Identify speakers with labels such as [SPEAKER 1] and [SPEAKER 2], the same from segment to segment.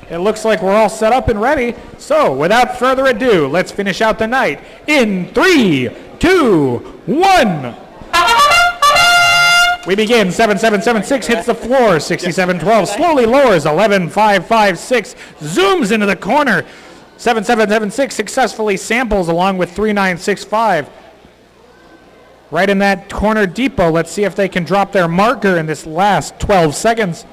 [SPEAKER 1] It looks like we're all set up and ready. So, without further ado, let's finish out the night in 3, 2, 1. We begin. 7776 hits the floor. 6712 slowly lowers. 11556 zooms into the corner. 7776 successfully samples along with 3965. Right in that corner depot. Let's see if they can drop their marker in this last 12 seconds.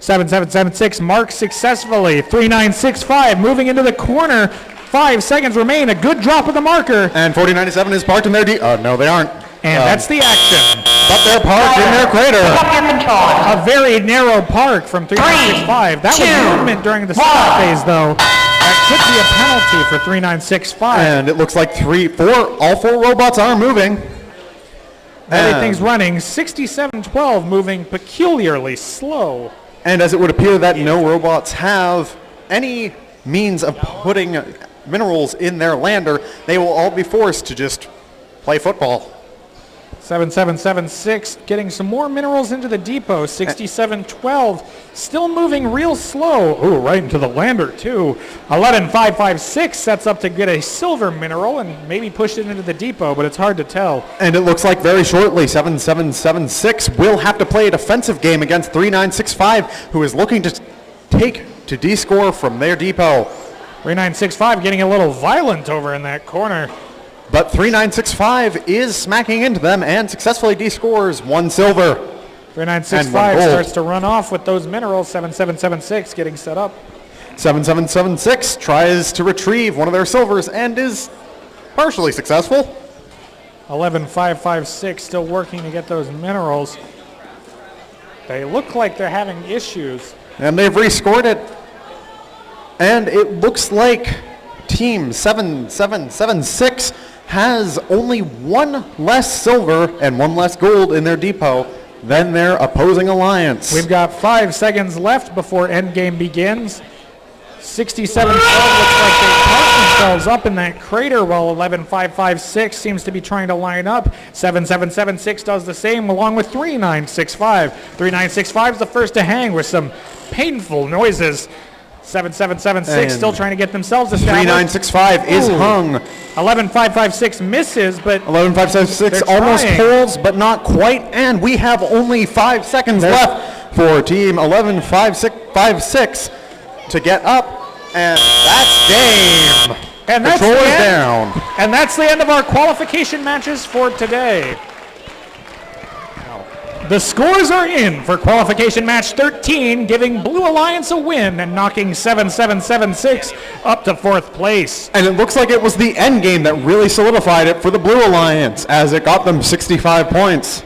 [SPEAKER 1] 7776 marks successfully. 3965 moving into the corner. 5 seconds remain. A good drop of the marker.
[SPEAKER 2] And 4097 is parked in their no, they aren't.
[SPEAKER 1] And that's the action.
[SPEAKER 2] But they're parked in their crater.
[SPEAKER 1] A very narrow park from 3965. That was movement during the start phase, though. That could be a penalty for 3965.
[SPEAKER 2] And it looks like all four robots are moving.
[SPEAKER 1] Everything's running. 6712 moving peculiarly slow.
[SPEAKER 2] And as it would appear that no robots have any means of putting minerals in their lander, they will all be forced to just play football.
[SPEAKER 1] 7776 getting some more minerals into the depot. 6712 still moving real slow. Ooh, right into the lander too. 11556 sets up to get a silver mineral and maybe push it into the depot, but it's hard to tell.
[SPEAKER 2] And it looks like very shortly 7776 will have to play a defensive game against 3965, who is looking to take to D-score from their depot.
[SPEAKER 1] 3965 getting a little violent over in that corner.
[SPEAKER 2] But 3965 is smacking into them and successfully D-scores 1 silver.
[SPEAKER 1] 3965 starts to run off with those minerals. 7776 getting set up.
[SPEAKER 2] 7776 tries to retrieve one of their silvers and is partially successful.
[SPEAKER 1] 11556 still working to get those minerals. They look like they're having issues.
[SPEAKER 2] And they've rescored it. And it looks like Team 7776 has only 1 less silver and 1 less gold in their depot than their opposing alliance.
[SPEAKER 1] We've got 5 seconds left before endgame begins. 6712 looks like they parked themselves up in that crater, while 11556 seems to be trying to line up. 7776 does the same along with 3965. 3965 is the first to hang with some painful noises. 7776 still trying to get themselves established.
[SPEAKER 2] 3965 is hung.
[SPEAKER 1] 11556 misses, but
[SPEAKER 2] 11556 almost pulls, but not quite. And we have only 5 seconds left for Team 11556 to get up. And that's game.
[SPEAKER 1] And that's
[SPEAKER 2] Control is down.
[SPEAKER 1] And that's the end of our qualification matches for today. The scores are in for qualification match 13, giving Blue Alliance a win and knocking 7776 up to 4th place.
[SPEAKER 2] And it looks like it was the end game that really solidified it for the Blue Alliance, as it got them 65 points.